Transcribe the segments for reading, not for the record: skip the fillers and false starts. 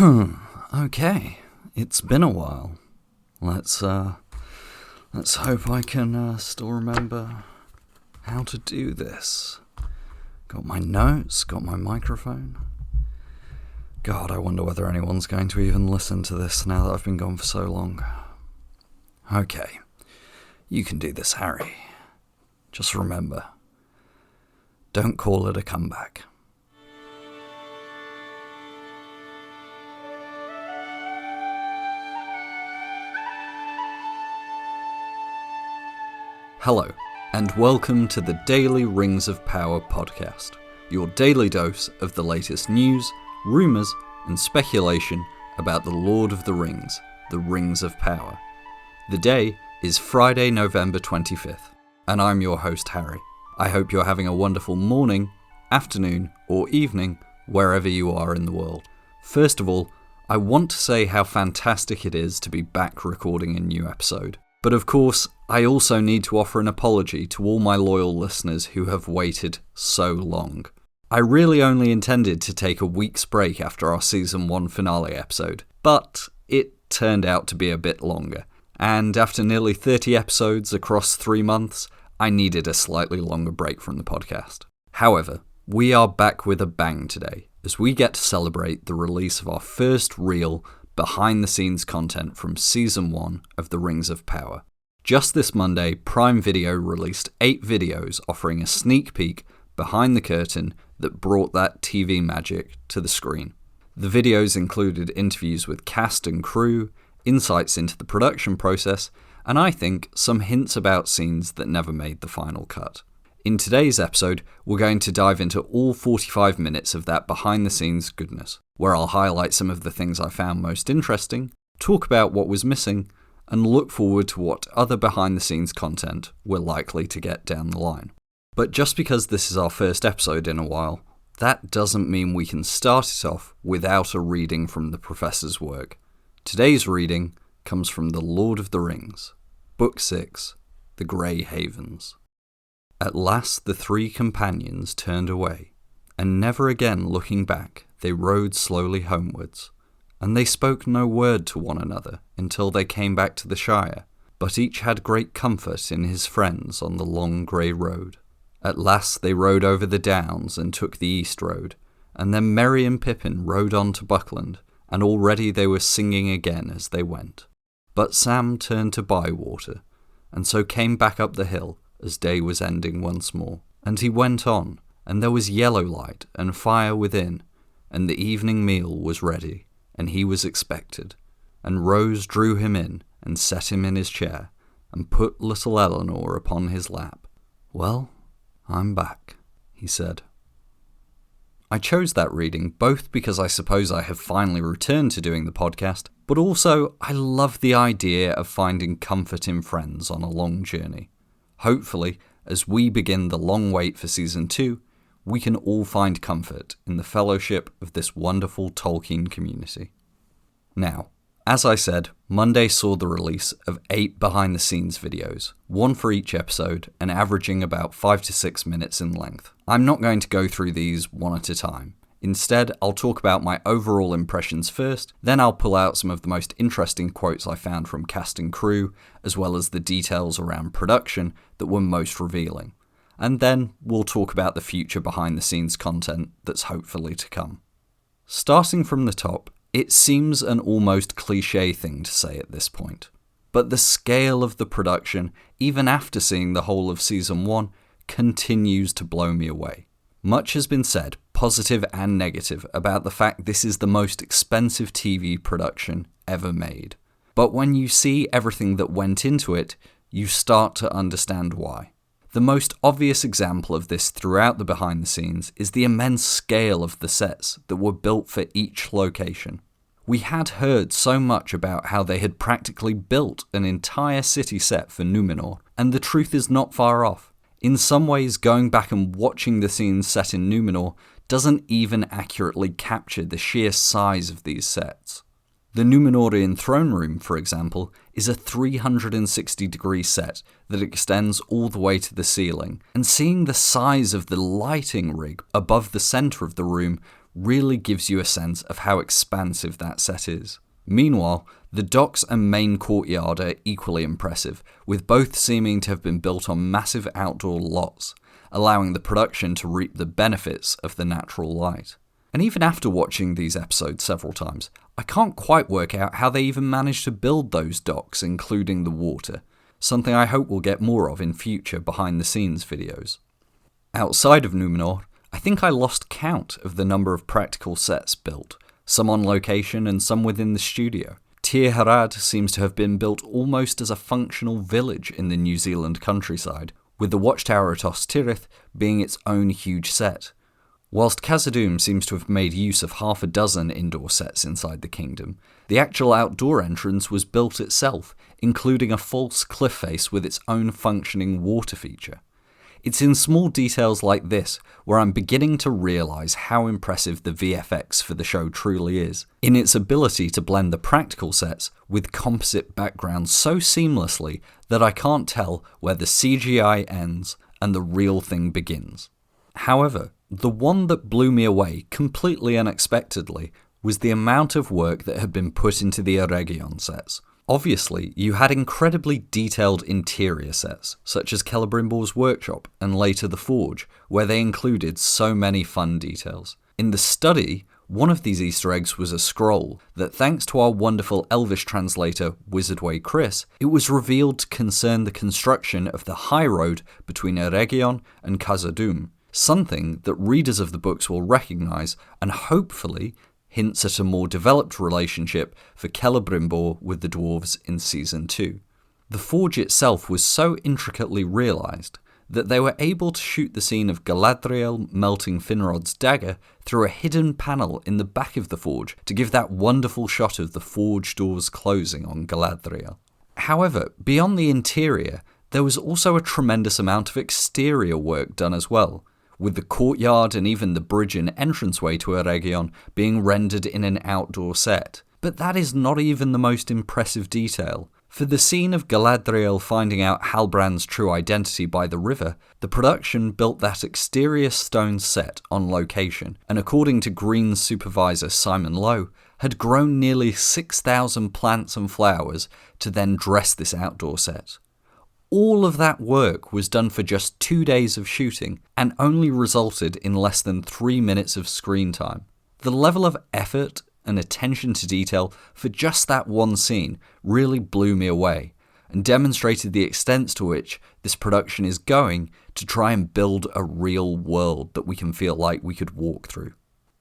Okay, it's been a while. Let's hope I can still remember how to do this. Got my notes, got my microphone. God, I wonder whether anyone's going to even listen to this now that I've been gone for so long. Okay, you can do this, Harry. Just remember, don't call it a comeback. Hello, and welcome to the Daily Rings of Power podcast, your daily dose of the latest news, rumours, and speculation about the Lord of the Rings, the Rings of Power. The day is Friday, November 25th, and I'm your host, Harry. I hope you're having a wonderful morning, afternoon, or evening, wherever you are in the world. First of all, I want to say how fantastic it is to be back recording a new episode. But of course, I also need to offer an apology to all my loyal listeners who have waited so long. I really only intended to take a week's break after our Season 1 finale episode, but it turned out to be a bit longer. And after nearly 30 episodes across 3 months, I needed a slightly longer break from the podcast. However, we are back with a bang today, as we get to celebrate the release of our first real behind-the-scenes content from Season 1 of The Rings of Power. Just this Monday, Prime Video released 8 videos offering a sneak peek behind the curtain that brought that TV magic to the screen. The videos included interviews with cast and crew, insights into the production process, and I think some hints about scenes that never made the final cut. In today's episode, we're going to dive into all 45 minutes of that behind-the-scenes goodness, where I'll highlight some of the things I found most interesting, talk about what was missing, and look forward to what other behind-the-scenes content we're likely to get down the line. But just because this is our first episode in a while, that doesn't mean we can start it off without a reading from the Professor's work. Today's reading comes from The Lord of the Rings, Book 6, The Grey Havens. At last the 3 companions turned away, and never again looking back, they rode slowly homewards. And they spoke no word to one another until they came back to the Shire, but each had great comfort in his friends on the long grey road. At last they rode over the downs and took the east road, and then Merry and Pippin rode on to Buckland, and already they were singing again as they went. But Sam turned to Bywater, and so came back up the hill as day was ending once more. And he went on, and there was yellow light and fire within, and the evening meal was ready, and he was expected. And Rose drew him in, and set him in his chair, and put little Eleanor upon his lap. "Well, I'm back," he said. I chose that reading both because I suppose I have finally returned to doing the podcast, but also I love the idea of finding comfort in friends on a long journey. Hopefully, as we begin the long wait for Season 2, we can all find comfort in the fellowship of this wonderful Tolkien community. Now, as I said, Monday saw the release of 8 behind-the-scenes videos, 1 for each episode, and averaging about 5 to 6 minutes in length. I'm not going to go through these one at a time. Instead, I'll talk about my overall impressions first, then I'll pull out some of the most interesting quotes I found from cast and crew, as well as the details around production that were most revealing. And then we'll talk about the future behind-the-scenes content that's hopefully to come. Starting from the top, it seems an almost cliché thing to say at this point, but the scale of the production, even after seeing the whole of Season 1, continues to blow me away. Much has been said, positive and negative, about the fact this is the most expensive TV production ever made. But when you see everything that went into it, you start to understand why. The most obvious example of this throughout the behind the scenes is the immense scale of the sets that were built for each location. We had heard so much about how they had practically built an entire city set for Númenor, and the truth is not far off. In some ways, going back and watching the scenes set in Númenor doesn't even accurately capture the sheer size of these sets. The Númenorian throne room, for example, is a 360-degree set that extends all the way to the ceiling, and seeing the size of the lighting rig above the centre of the room really gives you a sense of how expansive that set is. Meanwhile, the docks and main courtyard are equally impressive, with both seeming to have been built on massive outdoor lots, allowing the production to reap the benefits of the natural light. And even after watching these episodes several times, I can't quite work out how they even managed to build those docks, including the water, something I hope we'll get more of in future behind-the-scenes videos. Outside of Numenor, I think I lost count of the number of practical sets built, some on location and some within the studio. Tir Harad seems to have been built almost as a functional village in the New Zealand countryside, with the watchtower at thirtieth being its own huge set. Whilst Khazad-dûm seems to have made use of half a dozen indoor sets inside the kingdom, the actual outdoor entrance was built itself, including a false cliff face with its own functioning water feature. It's in small details like this where I'm beginning to realise how impressive the VFX for the show truly is, in its ability to blend the practical sets with composite backgrounds so seamlessly that I can't tell where the CGI ends and the real thing begins. However, the one that blew me away completely unexpectedly was the amount of work that had been put into the Eregion sets. Obviously, you had incredibly detailed interior sets, such as Celebrimbor's workshop and later the Forge, where they included so many fun details. In the study, one of these Easter eggs was a scroll that, thanks to our wonderful Elvish translator Wizardway Chris, it was revealed to concern the construction of the high road between Eregion and Khazad-dûm, something that readers of the books will recognise and hopefully hints at a more developed relationship for Celebrimbor with the dwarves in Season 2. The forge itself was so intricately realised that they were able to shoot the scene of Galadriel melting Finrod's dagger through a hidden panel in the back of the forge to give that wonderful shot of the forge doors closing on Galadriel. However, beyond the interior, there was also a tremendous amount of exterior work done as well, with the courtyard and even the bridge and entranceway to Eregion being rendered in an outdoor set. But that is not even the most impressive detail. For the scene of Galadriel finding out Halbrand's true identity by the river, the production built that exterior stone set on location, and according to Green's supervisor Simon Lowe, had grown nearly 6,000 plants and flowers to then dress this outdoor set. All of that work was done for just 2 days of shooting and only resulted in less than 3 minutes of screen time. The level of effort and attention to detail for just that one scene really blew me away and demonstrated the extent to which this production is going to try and build a real world that we can feel like we could walk through.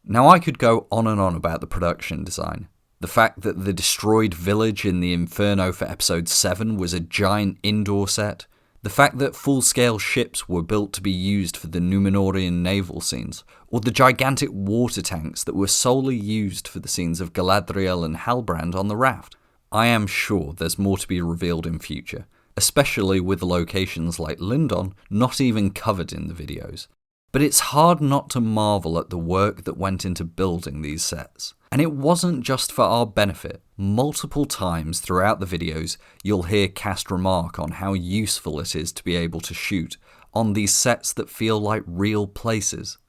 Now, I could go on and on about the production design. The fact that the destroyed village in the Inferno for episode 7 was a giant indoor set. The fact that full-scale ships were built to be used for the Númenórean naval scenes. Or the gigantic water tanks that were solely used for the scenes of Galadriel and Halbrand on the raft. I am sure there's more to be revealed in future, especially with locations like Lindon not even covered in the videos. But it's hard not to marvel at the work that went into building these sets. And it wasn't just for our benefit. Multiple times throughout the videos, you'll hear Cast remark on how useful it is to be able to shoot on these sets that feel like real places.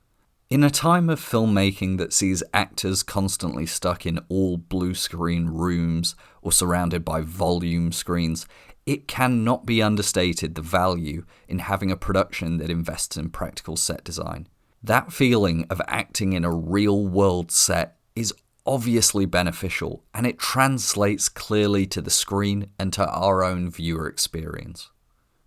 In a time of filmmaking that sees actors constantly stuck in all blue screen rooms or surrounded by volume screens, it cannot be understated the value in having a production that invests in practical set design. That feeling of acting in a real-world set is obviously beneficial, and it translates clearly to the screen and to our own viewer experience.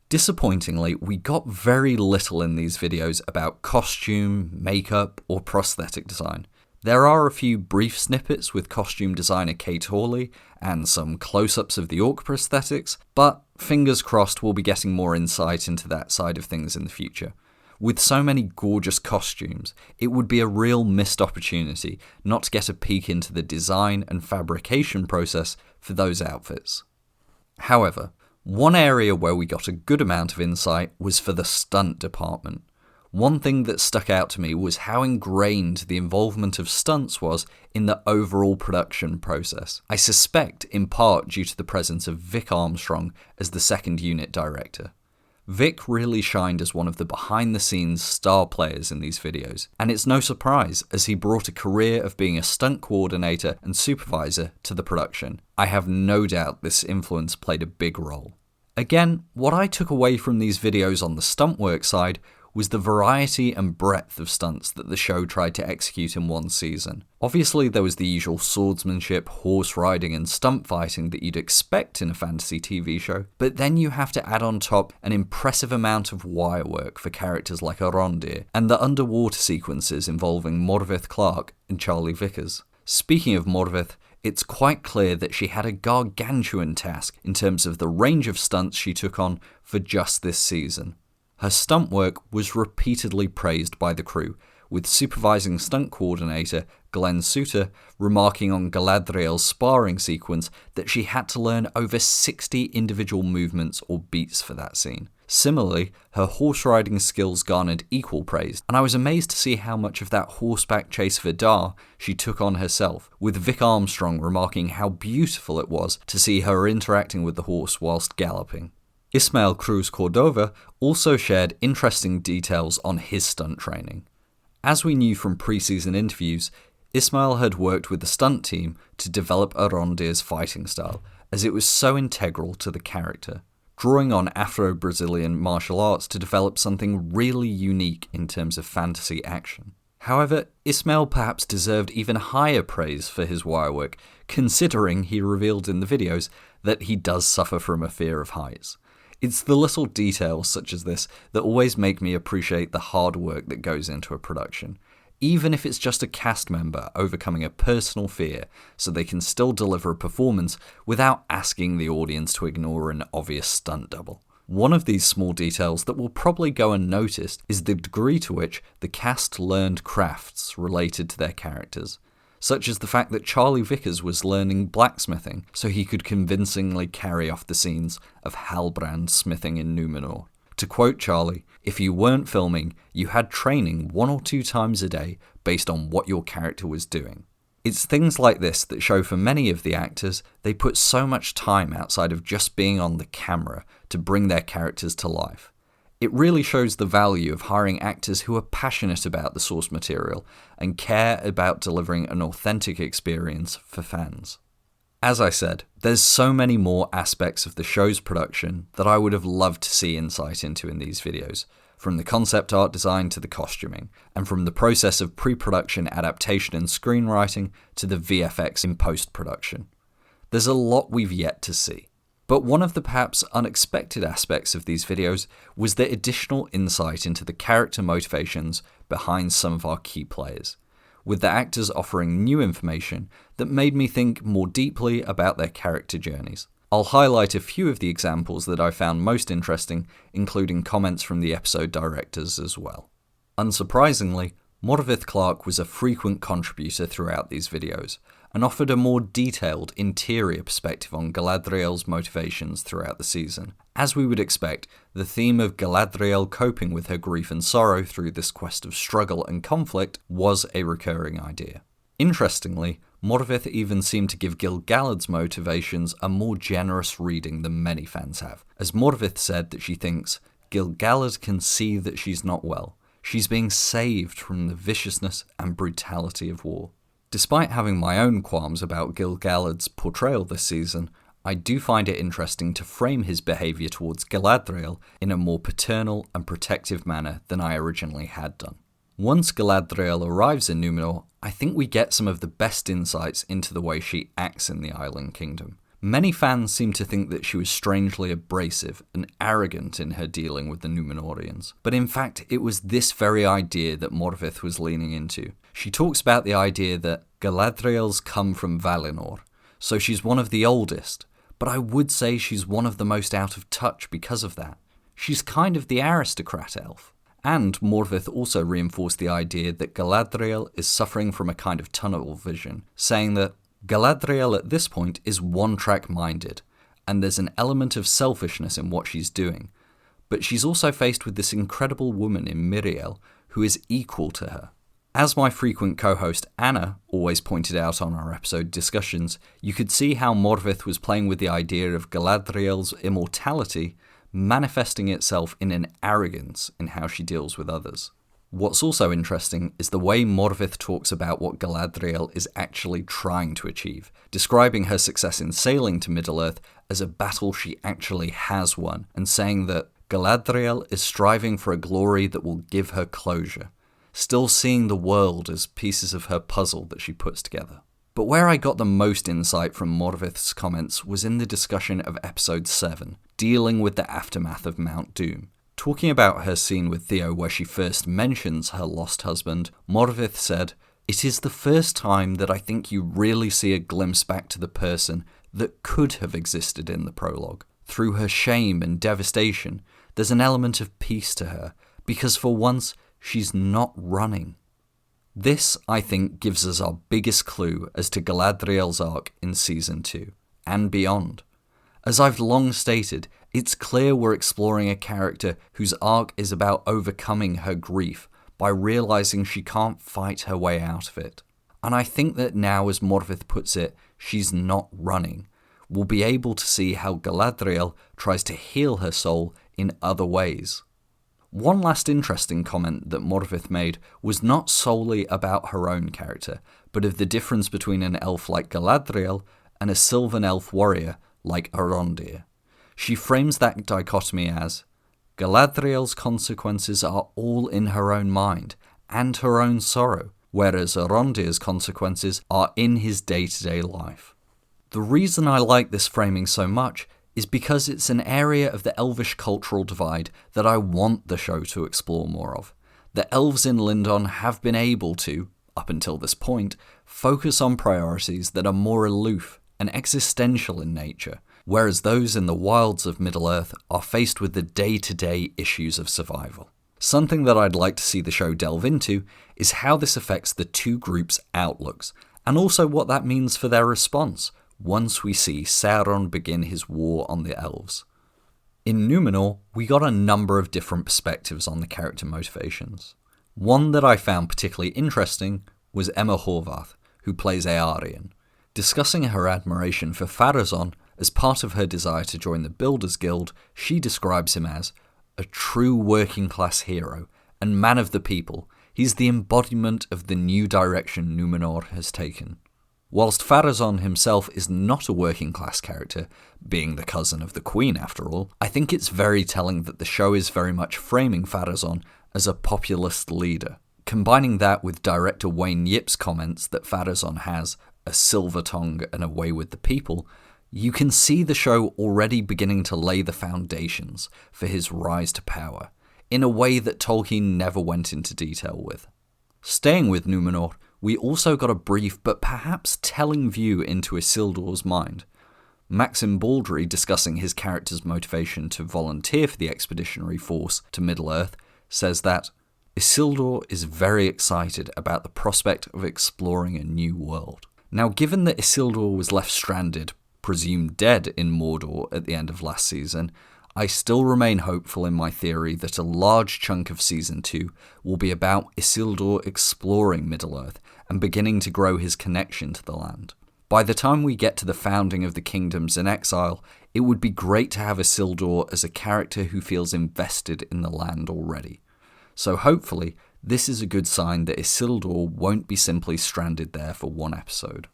Disappointingly, we got very little in these videos about costume, makeup, or prosthetic design. There are a few brief snippets with costume designer Kate Hawley and some close-ups of the orc prosthetics, but fingers crossed we'll be getting more insight into that side of things in the future. With so many gorgeous costumes, it would be a real missed opportunity not to get a peek into the design and fabrication process for those outfits. However, one area where we got a good amount of insight was for the stunt department. One thing that stuck out to me was how ingrained the involvement of stunts was in the overall production process. I suspect in part due to the presence of Vic Armstrong as the second unit director. Vic really shined as one of the behind-the-scenes star players in these videos, and it's no surprise as he brought a career of being a stunt coordinator and supervisor to the production. I have no doubt this influence played a big role. Again, what I took away from these videos on the stunt work side was the variety and breadth of stunts that the show tried to execute in one season. Obviously, there was the usual swordsmanship, horse riding, and stunt fighting that you'd expect in a fantasy TV show, but then you have to add on top an impressive amount of wire work for characters like Arondir, and the underwater sequences involving Morvith Clark and Charlie Vickers. Speaking of Morvith, it's quite clear that she had a gargantuan task in terms of the range of stunts she took on for just this season. Her stunt work was repeatedly praised by the crew, with supervising stunt coordinator Glenn Suter remarking on Galadriel's sparring sequence that she had to learn over 60 individual movements or beats for that scene. Similarly, her horse riding skills garnered equal praise, and I was amazed to see how much of that horseback chase for Dar she took on herself, with Vic Armstrong remarking how beautiful it was to see her interacting with the horse whilst galloping. Ismael Cruz Cordova also shared interesting details on his stunt training. As we knew from pre-season interviews, Ismael had worked with the stunt team to develop Arondir's fighting style, as it was so integral to the character, drawing on Afro-Brazilian martial arts to develop something really unique in terms of fantasy action. However, Ismael perhaps deserved even higher praise for his wire work, considering he revealed in the videos that he does suffer from a fear of heights. It's the little details such as this that always make me appreciate the hard work that goes into a production, even if it's just a cast member overcoming a personal fear so they can still deliver a performance without asking the audience to ignore an obvious stunt double. One of these small details that will probably go unnoticed is the degree to which the cast learned crafts related to their characters, such as the fact that Charlie Vickers was learning blacksmithing so he could convincingly carry off the scenes of Halbrand smithing in Númenor. To quote Charlie, "If you weren't filming, you had training 1 or 2 times a day based on what your character was doing." It's things like this that show for many of the actors they put so much time outside of just being on the camera to bring their characters to life. It really shows the value of hiring actors who are passionate about the source material and care about delivering an authentic experience for fans. As I said, there's so many more aspects of the show's production that I would have loved to see insight into in these videos, from the concept art design to the costuming, and from the process of pre-production adaptation and screenwriting to the VFX in post-production. There's a lot we've yet to see. But one of the perhaps unexpected aspects of these videos was the additional insight into the character motivations behind some of our key players, with the actors offering new information that made me think more deeply about their character journeys. I'll highlight a few of the examples that I found most interesting, including comments from the episode directors as well. Unsurprisingly, Morvith Clark was a frequent contributor throughout these videos, and offered a more detailed interior perspective on Galadriel's motivations throughout the season. As we would expect, the theme of Galadriel coping with her grief and sorrow through this quest of struggle and conflict was a recurring idea. Interestingly, Morvith even seemed to give Gil-galad's motivations a more generous reading than many fans have, as Morvith said that she thinks, "Gil-galad can see that she's not well. She's being saved from the viciousness and brutality of war." Despite having my own qualms about Gil-galad's portrayal this season, I do find it interesting to frame his behaviour towards Galadriel in a more paternal and protective manner than I originally had done. Once Galadriel arrives in Númenor, I think we get some of the best insights into the way she acts in the Island Kingdom. Many fans seem to think that she was strangely abrasive and arrogant in her dealing with the Númenóreans, but in fact it was this very idea that Morvith was leaning into. She talks about the idea that Galadriel's come from Valinor, so she's one of the oldest, but I would say she's one of the most out of touch because of that. She's kind of the aristocrat elf. And Morvith also reinforced the idea that Galadriel is suffering from a kind of tunnel vision, saying that Galadriel at this point is one-track minded, and there's an element of selfishness in what she's doing, but she's also faced with this incredible woman in Miriel who is equal to her. As my frequent co-host Anna always pointed out on our episode discussions, you could see how Morvith was playing with the idea of Galadriel's immortality manifesting itself in an arrogance in how she deals with others. What's also interesting is the way Morvith talks about what Galadriel is actually trying to achieve, describing her success in sailing to Middle-earth as a battle she actually has won, and saying that Galadriel is striving for a glory that will give her closure, still seeing the world as pieces of her puzzle that she puts together. But where I got the most insight from Morvith's comments was in the discussion of episode 7, dealing with the aftermath of Mount Doom. Talking about her scene with Theo where she first mentions her lost husband, Morvith said, "It is the first time that I think you really see a glimpse back to the person that could have existed in the prologue. Through her shame and devastation, there's an element of peace to her, because for once, she's not running." This, I think, gives us our biggest clue as to Galadriel's arc in Season 2, and beyond. As I've long stated, it's clear we're exploring a character whose arc is about overcoming her grief by realizing she can't fight her way out of it. And I think that now, as Morvith puts it, she's not running. We'll be able to see how Galadriel tries to heal her soul in other ways. One last interesting comment that Morvith made was not solely about her own character, but of the difference between an elf like Galadriel and a sylvan elf warrior like Arondir. She frames that dichotomy as, Galadriel's consequences are all in her own mind and her own sorrow, whereas Arondir's consequences are in his day-to-day life. The reason I like this framing so much is because it's an area of the elvish cultural divide that I want the show to explore more of. The elves in Lindon have been able to, up until this point, focus on priorities that are more aloof and existential in nature, whereas those in the wilds of Middle-earth are faced with the day-to-day issues of survival. Something that I'd like to see the show delve into is how this affects the two groups' outlooks, and also what that means for their response once we see Sauron begin his war on the elves. In Númenor, we got a number of different perspectives on the character motivations. One that I found particularly interesting was Emma Horvath, who plays Eärien. Discussing her admiration for Pharazôn as part of her desire to join the Builders Guild, she describes him as a true working-class hero and man of the people. He's the embodiment of the new direction Númenor has taken. Whilst Pharazôn himself is not a working-class character, being the cousin of the Queen after all, I think it's very telling that the show is very much framing Pharazôn as a populist leader. Combining that with director Wayne Yip's comments that Pharazôn has a silver tongue and a way with the people, you can see the show already beginning to lay the foundations for his rise to power, in a way that Tolkien never went into detail with. Staying with Númenor, we also got a brief but perhaps telling view into Isildur's mind. Maxim Baldry, discussing his character's motivation to volunteer for the expeditionary force to Middle-earth, says that Isildur is very excited about the prospect of exploring a new world. Now, given that Isildur was left stranded, presumed dead in Mordor at the end of last season, I still remain hopeful in my theory that a large chunk of Season 2 will be about Isildur exploring Middle-earth and beginning to grow his connection to the land. By the time we get to the founding of the kingdoms in exile, it would be great to have Isildur as a character who feels invested in the land already. So hopefully, this is a good sign that Isildur won't be simply stranded there for one episode.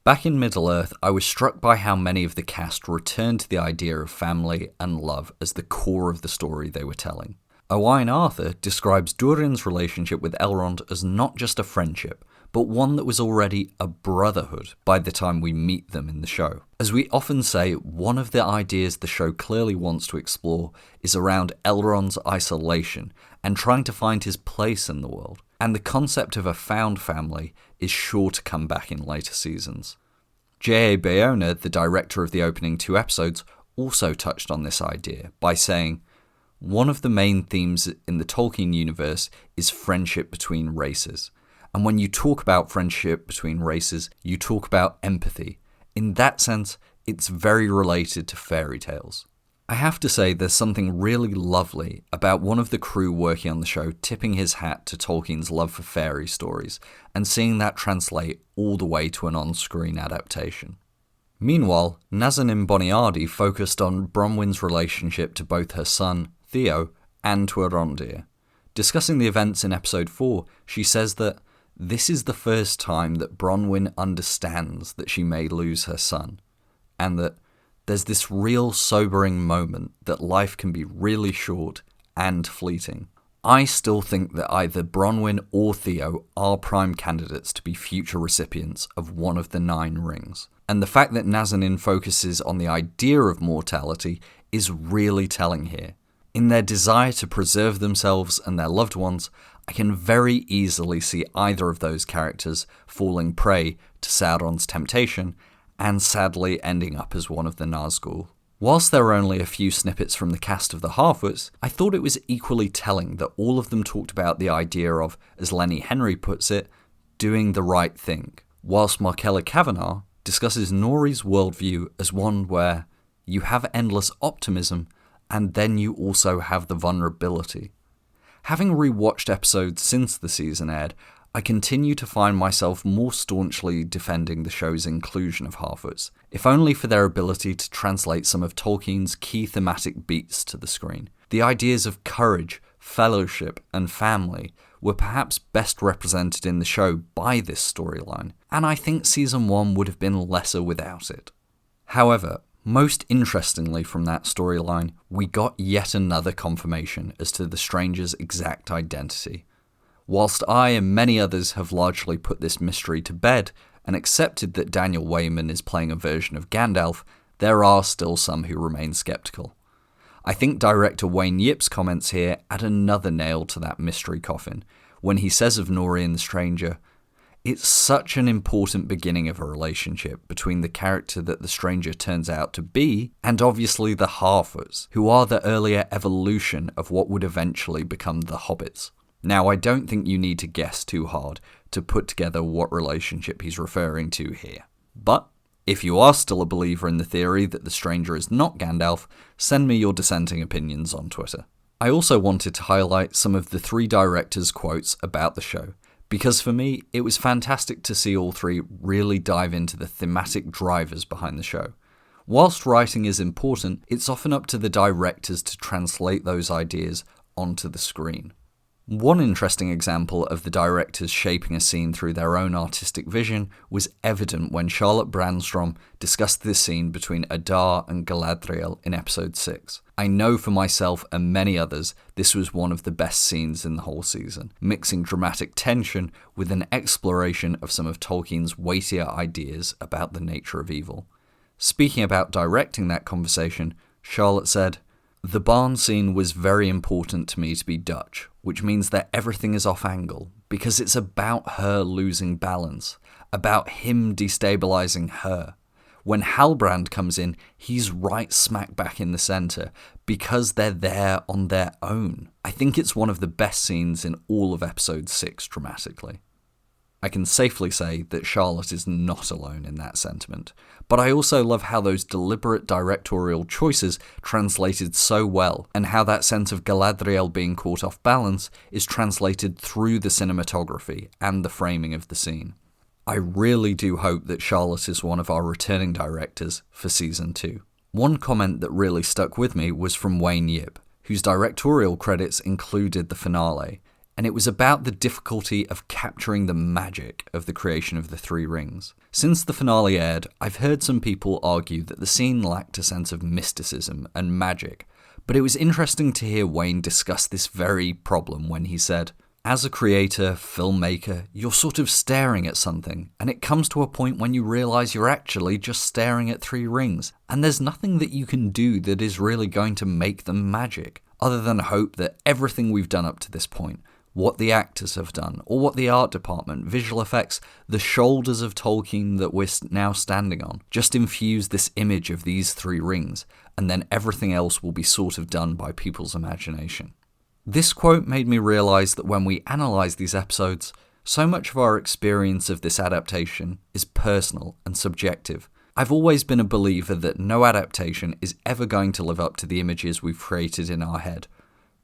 Back in Middle-earth, I was struck by how many of the cast returned to the idea of family and love as the core of the story they were telling. Owain Arthur describes Durin's relationship with Elrond as not just a friendship, but one that was already a brotherhood by the time we meet them in the show. As we often say, one of the ideas the show clearly wants to explore is around Elrond's isolation and trying to find his place in the world, and the concept of a found family is sure to come back in later seasons. J.A. Bayona, the director of the opening 2 episodes, also touched on this idea by saying, "One of the main themes in the Tolkien universe is friendship between races. And when you talk about friendship between races, you talk about empathy. In that sense, it's very related to fairy tales." I have to say there's something really lovely about one of the crew working on the show tipping his hat to Tolkien's love for fairy stories and seeing that translate all the way to an on-screen adaptation. Meanwhile, Nazanin Boniardi focused on Bronwyn's relationship to both her son, Theo, and to Arondir. Discussing the events in episode 4, she says that this is the first time that Bronwyn understands that she may lose her son, and that there's this real sobering moment that life can be really short and fleeting. I still think that either Bronwyn or Theo are prime candidates to be future recipients of one of the 9 rings. And the fact that Nazanin focuses on the idea of mortality is really telling here. In their desire to preserve themselves and their loved ones, I can very easily see either of those characters falling prey to Sauron's temptation and sadly ending up as one of the Nazgul. Whilst there were only a few snippets from the cast of the Harfoots, I thought it was equally telling that all of them talked about the idea of, as Lenny Henry puts it, doing the right thing, whilst Markella Kavanagh discusses Nori's worldview as one where you have endless optimism and then you also have the vulnerability. Having rewatched episodes since the season aired, I continue to find myself more staunchly defending the show's inclusion of Harfoots, if only for their ability to translate some of Tolkien's key thematic beats to the screen. The ideas of courage, fellowship, and family were perhaps best represented in the show by this storyline, and I think Season 1 would have been lesser without it. However, most interestingly from that storyline, we got yet another confirmation as to the stranger's exact identity. Whilst I and many others have largely put this mystery to bed and accepted that Daniel Wayman is playing a version of Gandalf, there are still some who remain skeptical. I think director Wayne Yip's comments here add another nail to that mystery coffin, when he says of Nori and the stranger, "It's such an important beginning of a relationship between the character that the stranger turns out to be, and obviously the Harfoots, who are the earlier evolution of what would eventually become the Hobbits." Now, I don't think you need to guess too hard to put together what relationship he's referring to here. But if you are still a believer in the theory that the stranger is not Gandalf, send me your dissenting opinions on Twitter. I also wanted to highlight some of the 3 directors' quotes about the show, because for me, it was fantastic to see all 3 really dive into the thematic drivers behind the show. Whilst writing is important, it's often up to the directors to translate those ideas onto the screen. One interesting example of the directors shaping a scene through their own artistic vision was evident when Charlotte Brandstrom discussed this scene between Adar and Galadriel in episode 6. I know for myself and many others this was one of the best scenes in the whole season, mixing dramatic tension with an exploration of some of Tolkien's weightier ideas about the nature of evil. Speaking about directing that conversation, Charlotte said, "The barn scene was very important to me to be Dutch, which means that everything is off angle, because it's about her losing balance, about him destabilizing her. When Halbrand comes in, he's right smack back in the center, because they're there on their own. I think it's one of the best scenes in all of episode 6 dramatically." I can safely say that Charlotte is not alone in that sentiment, but I also love how those deliberate directorial choices translated so well, and how that sense of Galadriel being caught off balance is translated through the cinematography and the framing of the scene. I really do hope that Charlotte is one of our returning directors for Season 2. One comment that really stuck with me was from Wayne Yip, whose directorial credits included the finale, and it was about the difficulty of capturing the magic of the creation of the 3 rings. Since the finale aired, I've heard some people argue that the scene lacked a sense of mysticism and magic, but it was interesting to hear Wayne discuss this very problem when he said, "As a creator, filmmaker, you're sort of staring at something, and it comes to a point when you realise you're actually just staring at 3 rings, and there's nothing that you can do that is really going to make them magic, other than hope that everything we've done up to this point, what the actors have done, or what the art department, visual effects, the shoulders of Tolkien that we're now standing on, just infuse this image of these 3 rings, and then everything else will be sort of done by people's imagination." This quote made me realise that when we analyse these episodes, so much of our experience of this adaptation is personal and subjective. I've always been a believer that no adaptation is ever going to live up to the images we've created in our head,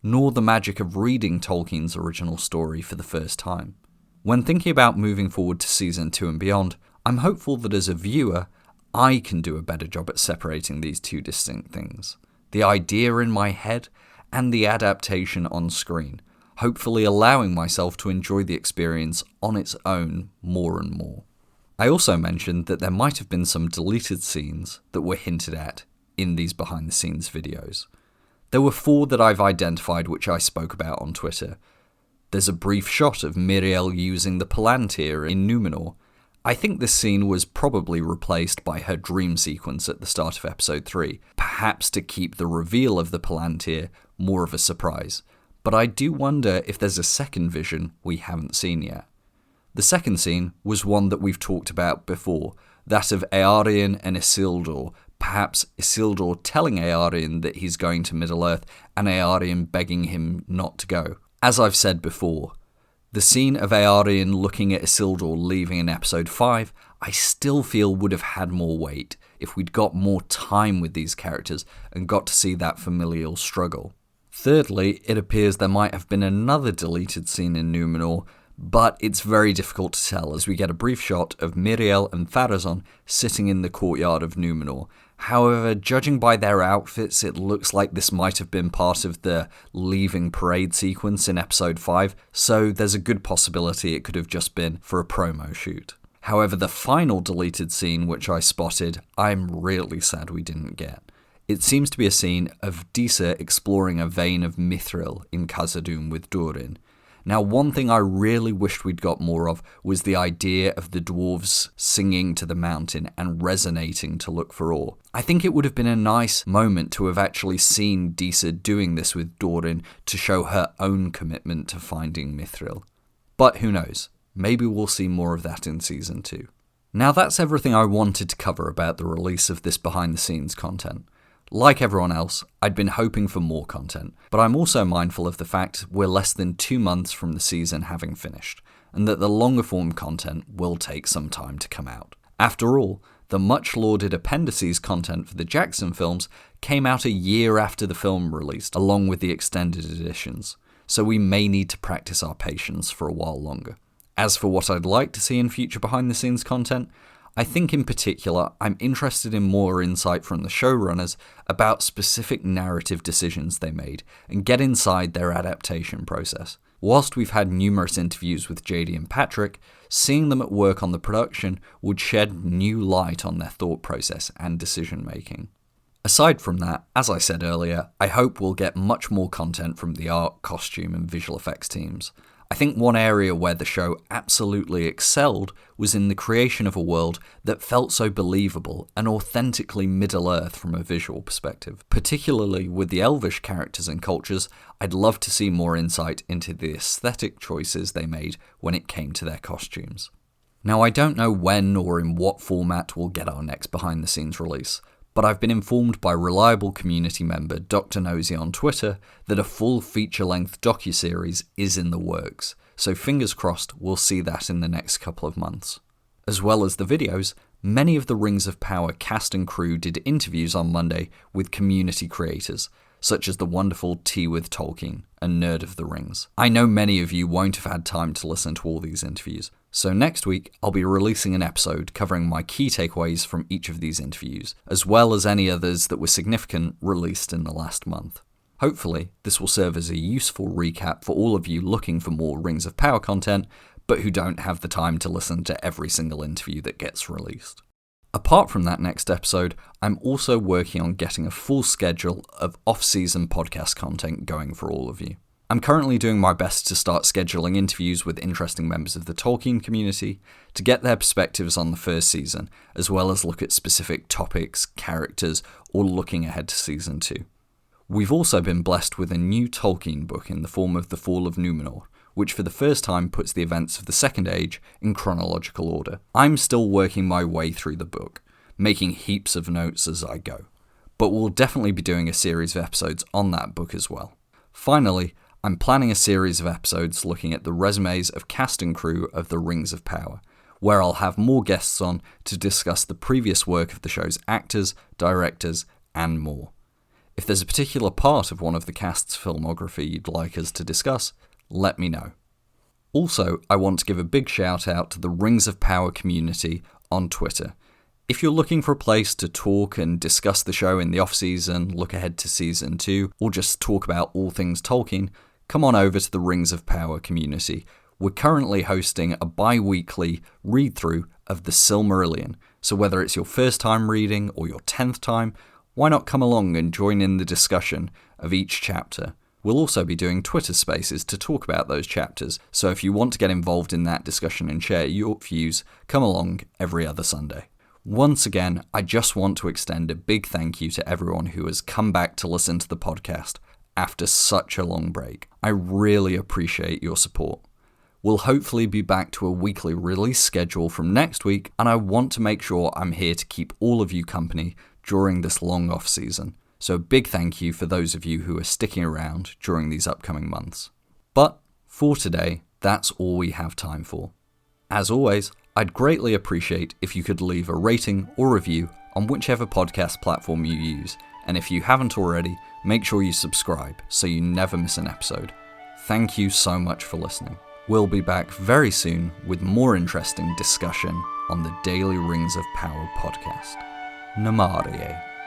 nor the magic of reading Tolkien's original story for the first time. When thinking about moving forward to Season 2 and beyond, I'm hopeful that as a viewer, I can do a better job at separating these two distinct things. The idea in my head and the adaptation on screen, hopefully allowing myself to enjoy the experience on its own more and more. I also mentioned that there might have been some deleted scenes that were hinted at in these behind the scenes videos. There were 4 that I've identified which I spoke about on Twitter. There's a brief shot of Miriel using the Palantir in Numenor. I think this scene was probably replaced by her dream sequence at the start of episode 3, perhaps to keep the reveal of the Palantir more of a surprise. But I do wonder if there's a second vision we haven't seen yet. The second scene was one that we've talked about before, that of Eärien and Isildur, perhaps Isildur telling Eärien that he's going to Middle-earth and Eärien begging him not to go. As I've said before, the scene of Eärien looking at Isildur leaving in episode 5, I still feel would have had more weight if we'd got more time with these characters and got to see that familial struggle. Thirdly, it appears there might have been another deleted scene in Numenor, but it's very difficult to tell as we get a brief shot of Miriel and Pharazôn sitting in the courtyard of Numenor. However, judging by their outfits, it looks like this might have been part of the leaving parade sequence in episode 5, so there's a good possibility it could have just been for a promo shoot. However, the final deleted scene which I spotted, I'm really sad we didn't get. It seems to be a scene of Disa exploring a vein of Mithril in Khazad-dûm with Durin. Now, one thing I really wished we'd got more of was the idea of the dwarves singing to the mountain and resonating to look for ore. I think it would have been a nice moment to have actually seen Disa doing this with Durin to show her own commitment to finding Mithril. But who knows, maybe we'll see more of that in Season 2. Now that's everything I wanted to cover about the release of this behind the scenes content. Like everyone else, I'd been hoping for more content, but I'm also mindful of the fact we're less than 2 months from the season having finished, and that the longer form content will take some time to come out. After all, the much lauded appendices content for the Jackson films came out a year after the film released, along with the extended editions, so we may need to practice our patience for a while longer. As for what I'd like to see in future behind the scenes content, I think in particular I'm interested in more insight from the showrunners about specific narrative decisions they made and get inside their adaptation process. Whilst we've had numerous interviews with JD and Patrick, seeing them at work on the production would shed new light on their thought process and decision making. Aside from that, as I said earlier, I hope we'll get much more content from the art, costume and visual effects teams. I think one area where the show absolutely excelled was in the creation of a world that felt so believable and authentically Middle-earth from a visual perspective. Particularly with the Elvish characters and cultures, I'd love to see more insight into the aesthetic choices they made when it came to their costumes. Now, I don't know when or in what format we'll get our next behind-the-scenes release, but I've been informed by reliable community member Dr. Nosy on Twitter that a full feature-length docuseries is in the works, so fingers crossed we'll see that in the next couple of months. As well as the videos, many of the Rings of Power cast and crew did interviews on Monday with community creators, such as the wonderful Tea with Tolkien and Nerd of the Rings. I know many of you won't have had time to listen to all these interviews, so next week I'll be releasing an episode covering my key takeaways from each of these interviews, as well as any others that were significant released in the last month. Hopefully, this will serve as a useful recap for all of you looking for more Rings of Power content, but who don't have the time to listen to every single interview that gets released. Apart from that next episode, I'm also working on getting a full schedule of off-season podcast content going for all of you. I'm currently doing my best to start scheduling interviews with interesting members of the Tolkien community to get their perspectives on the first season, as well as look at specific topics, characters, or looking ahead to season 2. We've also been blessed with a new Tolkien book in the form of The Fall of Numenor, which for the first time puts the events of the Second Age in chronological order. I'm still working my way through the book, making heaps of notes as I go, but we'll definitely be doing a series of episodes on that book as well. Finally, I'm planning a series of episodes looking at the resumes of cast and crew of the Rings of Power, where I'll have more guests on to discuss the previous work of the show's actors, directors, and more. If there's a particular part of one of the cast's filmography you'd like us to discuss, let me know. Also, I want to give a big shout out to the Rings of Power community on Twitter. If you're looking for a place to talk and discuss the show in the off-season, look ahead to Season 2, or just talk about all things Tolkien, come on over to the Rings of Power community. We're currently hosting a bi-weekly read-through of the Silmarillion, so whether it's your first time reading or your 10th time, why not come along and join in the discussion of each chapter? We'll also be doing Twitter Spaces to talk about those chapters, so if you want to get involved in that discussion and share your views, come along every other Sunday. Once again, I just want to extend a big thank you to everyone who has come back to listen to the podcast after such a long break. I really appreciate your support. We'll hopefully be back to a weekly release schedule from next week, and I want to make sure I'm here to keep all of you company during this long off season. So a big thank you for those of you who are sticking around during these upcoming months. But for today, that's all we have time for. As always, I'd greatly appreciate if you could leave a rating or review on whichever podcast platform you use, and if you haven't already, make sure you subscribe so you never miss an episode. Thank you so much for listening. We'll be back very soon with more interesting discussion on the Daily Rings of Power podcast. Namarie.